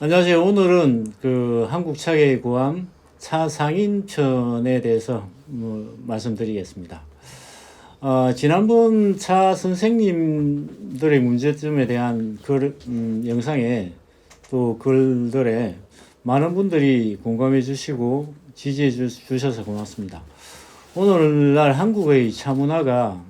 안녕하세요. 오늘은 한국 차계의 고함 차상인편에 대해서 말씀드리겠습니다. 지난번 차 선생님들의 문제점에 대한 영상에 또 글들에 많은 분들이 공감해 주시고 지지해 주셔서 고맙습니다. 오늘날 한국의 차 문화가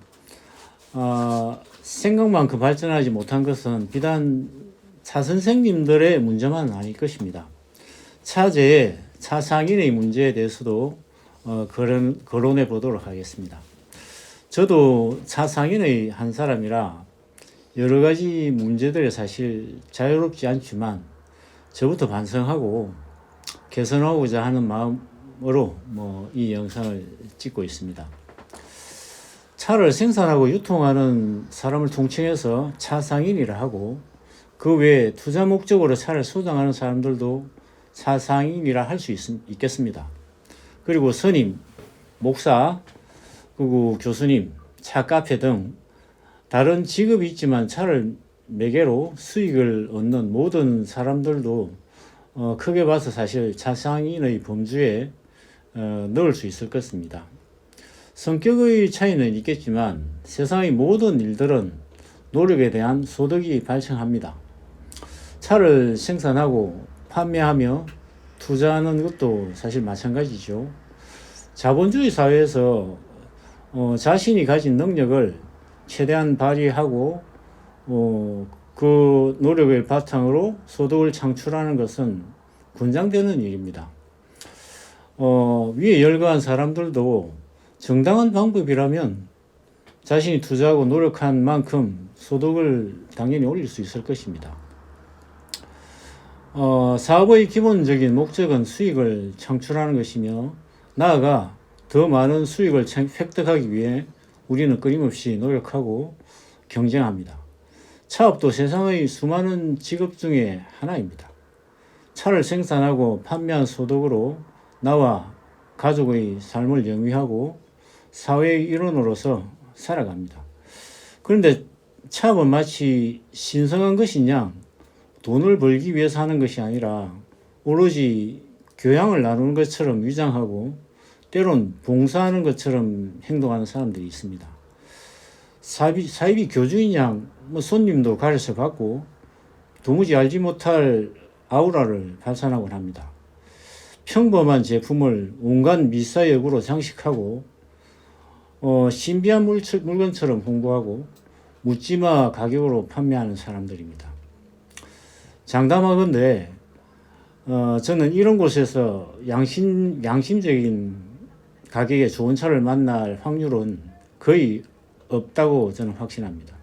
생각만큼 발전하지 못한 것은 비단 차 선생님들의 문제만은 아닐 것입니다. 차제의 차상인의 문제에 대해서도 거론해 보도록 하겠습니다. 저도 차상인의 한 사람이라 여러 가지 문제들이 사실 자유롭지 않지만 저부터 반성하고 개선하고자 하는 마음으로 이 영상을 찍고 있습니다. 차를 생산하고 유통하는 사람을 통칭해서 차상인이라 하고, 그 외에 투자 목적으로 차를 소장하는 사람들도 차상인이라 할 수 있겠습니다. 그리고 선임, 목사, 그리고 교수님, 차 카페 등 다른 직업이 있지만 차를 매개로 수익을 얻는 모든 사람들도 크게 봐서 사실 차상인의 범주에 넣을 수 있을 것입니다. 성격의 차이는 있겠지만 세상의 모든 일들은 노력에 대한 소득이 발생합니다. 차를 생산하고 판매하며 투자하는 것도 사실 마찬가지죠. 자본주의 사회에서 자신이 가진 능력을 최대한 발휘하고 그 노력을 바탕으로 소득을 창출하는 것은 권장되는 일입니다. 위에 열거한 사람들도 정당한 방법이라면 자신이 투자하고 노력한 만큼 소득을 당연히 올릴 수 있을 것입니다. 사업의 기본적인 목적은 수익을 창출하는 것이며, 나아가 더 많은 수익을 획득하기 위해 우리는 끊임없이 노력하고 경쟁합니다. 차업도 세상의 수많은 직업 중에 하나입니다. 차를 생산하고 판매한 소득으로 나와 가족의 삶을 영위하고 사회의 일원으로서 살아갑니다. 그런데 차업은 마치 신성한 것이냐, 돈을 벌기 위해서 하는 것이 아니라 오로지 교양을 나누는 것처럼 위장하고 때론 봉사하는 것처럼 행동하는 사람들이 있습니다. 사입이 교주인 양 손님도 가르쳐 받고 도무지 알지 못할 아우라를 발산하곤 합니다. 평범한 제품을 온갖 미사역으로 장식하고 신비한 물건처럼 홍보하고 묻지마 가격으로 판매하는 사람들입니다. 장담하건대 저는 이런 곳에서 양심적인 가격에 좋은 차를 만날 확률은 거의 없다고 저는 확신합니다.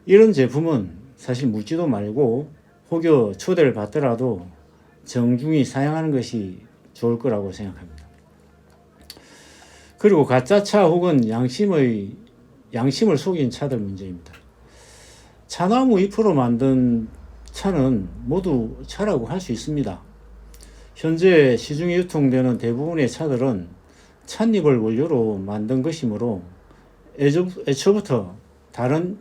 이런 제품은 사실 묻지도 말고 혹여 초대를 받더라도 정중히 사양하는 것이 좋을 거라고 생각합니다. 그리고 가짜차 혹은 양심을 속인 차들 문제입니다. 차나무 잎으로 만든 차는 모두 차라고 할 수 있습니다. 현재 시중에 유통되는 대부분의 차들은 찻잎을 원료로 만든 것이므로 애초부터 다른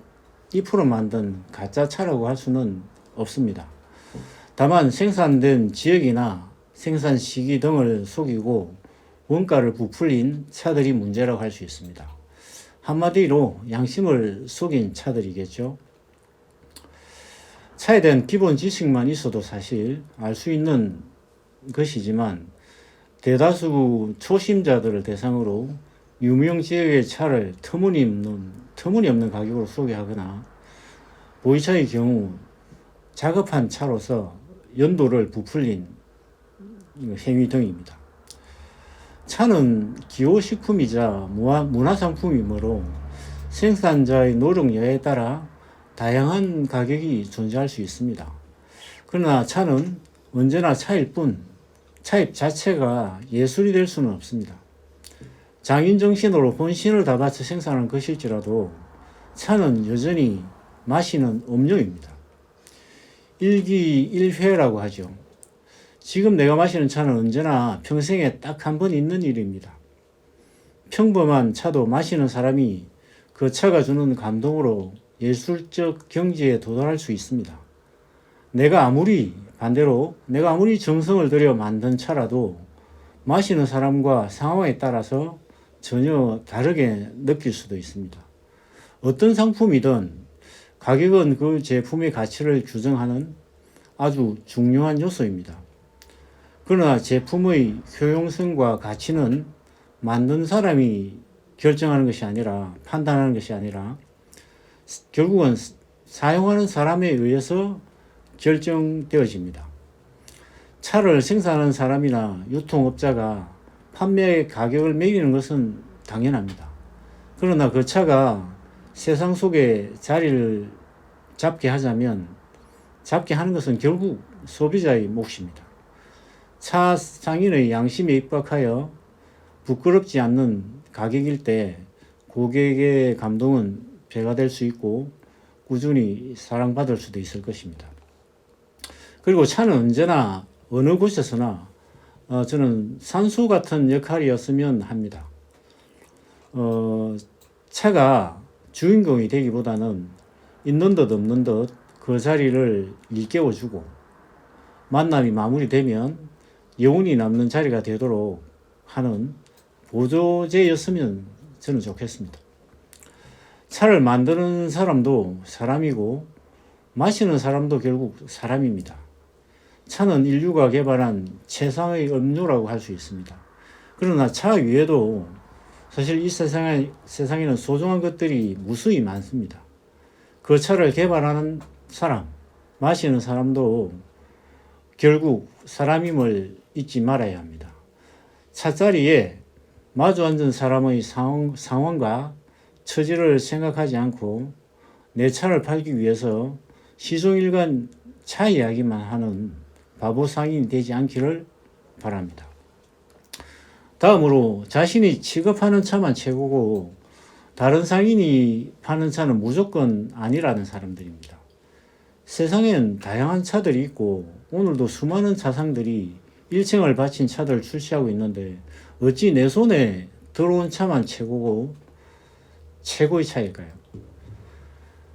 잎으로 만든 가짜 차라고 할 수는 없습니다. 다만 생산된 지역이나 생산 시기 등을 속이고 원가를 부풀린 차들이 문제라고 할 수 있습니다. 한마디로 양심을 속인 차들이겠죠. 차에 대한 기본 지식만 있어도 사실 알 수 있는 것이지만, 대다수 초심자들을 대상으로 유명 지역의 차를 터무니없는 가격으로 소개하거나 보이차의 경우 작업한 차로서 연도를 부풀린 행위 등입니다. 차는 기호식품이자 문화상품이므로 생산자의 노력 여하에 따라 다양한 가격이 존재할 수 있습니다. 그러나 차는 언제나 차일 뿐 차입 자체가 예술이 될 수는 없습니다. 장인정신으로 혼신을 다 바쳐 생산한 것일지라도 차는 여전히 마시는 음료입니다. 일기일회라고 하죠. 지금 내가 마시는 차는 언제나 평생에 딱 한 번 있는 일입니다. 평범한 차도 마시는 사람이 그 차가 주는 감동으로 예술적 경지에 도달할 수 있습니다. 내가 아무리 반대로 내가 아무리 정성을 들여 만든 차라도 마시는 사람과 상황에 따라서 전혀 다르게 느낄 수도 있습니다. 어떤 상품이든 가격은 그 제품의 가치를 규정하는 아주 중요한 요소입니다. 그러나 제품의 효용성과 가치는 만든 사람이 결정하는 것이 아니라, 판단하는 것이 아니라 결국은 사용하는 사람에 의해서 결정되어집니다. 차를 생산하는 사람이나 유통업자가 판매 가격을 매기는 것은 당연합니다. 그러나 그 차가 세상 속에 자리를 잡게 하는 것은 결국 소비자의 몫입니다. 차 상인의 양심에 입각하여 부끄럽지 않는 가격일 때 고객의 감동은 배가 될 수 있고 꾸준히 사랑받을 수도 있을 것입니다. 그리고 차는 언제나 어느 곳에서나 저는 산수 같은 역할이었으면 합니다. 차가 주인공이 되기보다는 있는 듯 없는 듯 그 자리를 일깨워주고 만남이 마무리되면 여운이 남는 자리가 되도록 하는 보조제였으면 저는 좋겠습니다. 차를 만드는 사람도 사람이고 마시는 사람도 결국 사람입니다. 차는 인류가 개발한 최상의 음료라고 할 수 있습니다. 그러나 차 위에도 사실 이 세상에는 소중한 것들이 무수히 많습니다. 그 차를 개발하는 사람, 마시는 사람도 결국 사람임을 잊지 말아야 합니다. 차자리에 마주 앉은 사람의 상황과 처지를 생각하지 않고 내 차를 팔기 위해서 시종일관 차 이야기만 하는 바보 상인이 되지 않기를 바랍니다. 다음으로 자신이 취급하는 차만 최고고 다른 상인이 파는 차는 무조건 아니라는 사람들입니다. 세상엔 다양한 차들이 있고 오늘도 수많은 차상들이 일층을 바친 차들을 출시하고 있는데 어찌 내 손에 들어온 차만 최고고 최고의 차일까요?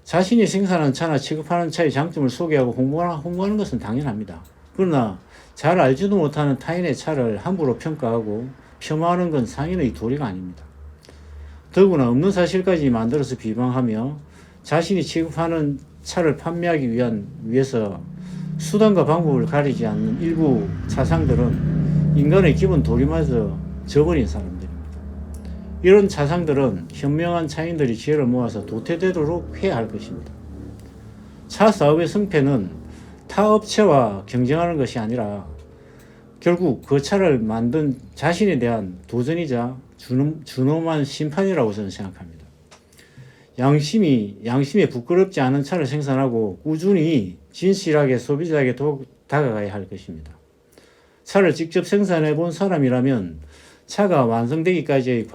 자신이 생산한 차나 취급하는 차의 장점을 소개하고 홍보하는 것은 당연합니다. 그러나 잘 알지도 못하는 타인의 차를 함부로 평가하고 폄하하는 건 상인의 도리가 아닙니다. 더구나 없는 사실까지 만들어서 비방하며 자신이 취급하는 차를 판매하기 위해서 수단과 방법을 가리지 않는 일부 차상들은 인간의 기본 도리마저 저버린 사람들입니다. 이런 차상들은 현명한 차인들이 지혜를 모아서 도태되도록 해야 할 것입니다. 차 사업의 승패는 타 업체와 경쟁하는 것이 아니라 결국 그 차를 만든 자신에 대한 도전이자 준엄한 심판이라고 저는 생각합니다. 양심에 부끄럽지 않은 차를 생산하고 꾸준히 진실하게 소비자에게 다가가야 할 것입니다. 차를 직접 생산해 본 사람이라면 차가 완성되기까지의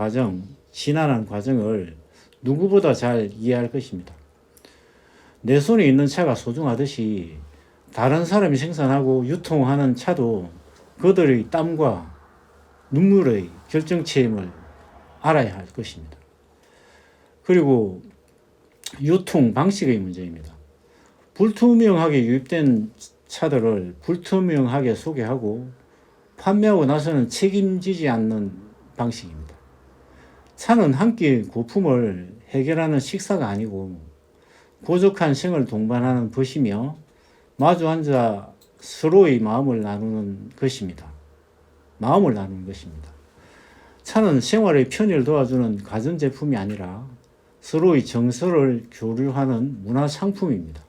지난한 과정을 누구보다 잘 이해할 것입니다. 내 손에 있는 차가 소중하듯이 다른 사람이 생산하고 유통하는 차도 그들의 땀과 눈물의 결정체임을 알아야 할 것입니다. 그리고 유통 방식의 문제입니다. 불투명하게 유입된 차들을 불투명하게 소개하고 판매하고 나서는 책임지지 않는 방식입니다. 차는 한 끼 고품을 해결하는 식사가 아니고 고적한 생을 동반하는 것이며 마주 앉아 서로의 마음을 나누는 것입니다. 차는 생활의 편의를 도와주는 가전제품이 아니라 서로의 정서를 교류하는 문화상품입니다.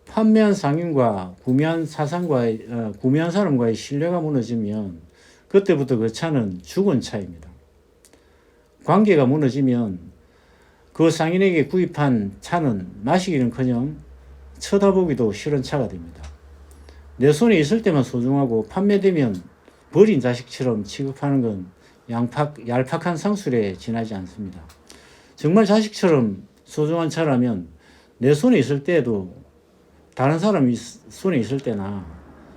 판매한 상인과 구매한 사람과의 신뢰가 무너지면 그때부터 그 차는 죽은 차입니다. 관계가 무너지면 그 상인에게 구입한 차는 마시기는커녕 쳐다보기도 싫은 차가 됩니다. 내 손에 있을 때만 소중하고 판매되면 버린 자식처럼 취급하는 건 얄팍한 상술에 지나지 않습니다. 정말 자식처럼 소중한 차라면 내 손에 있을 때에도 다른 사람이 손에 있을 때나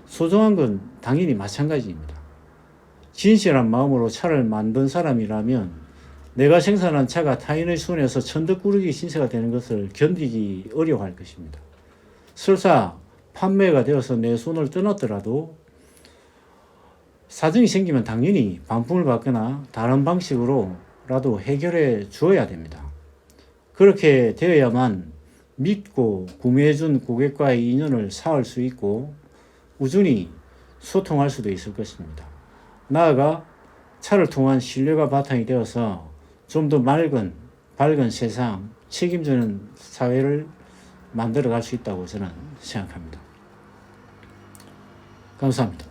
소중한 건 당연히 마찬가지입니다. 진실한 마음으로 차를 만든 사람이라면 내가 생산한 차가 타인의 손에서 천덕꾸러기 신세가 되는 것을 견디기 어려워할 것입니다. 설사 판매가 되어서 내 손을 떠났더라도 사정이 생기면 당연히 반품을 받거나 다른 방식으로라도 해결해 주어야 됩니다. 그렇게 되어야만 믿고 구매해준 고객과의 인연을 쌓을 수 있고 꾸준히 소통할 수도 있을 것입니다. 나아가 차를 통한 신뢰가 바탕이 되어서 좀 더 밝은 세상, 책임지는 사회를 만들어 갈 수 있다고 저는 생각합니다. 감사합니다.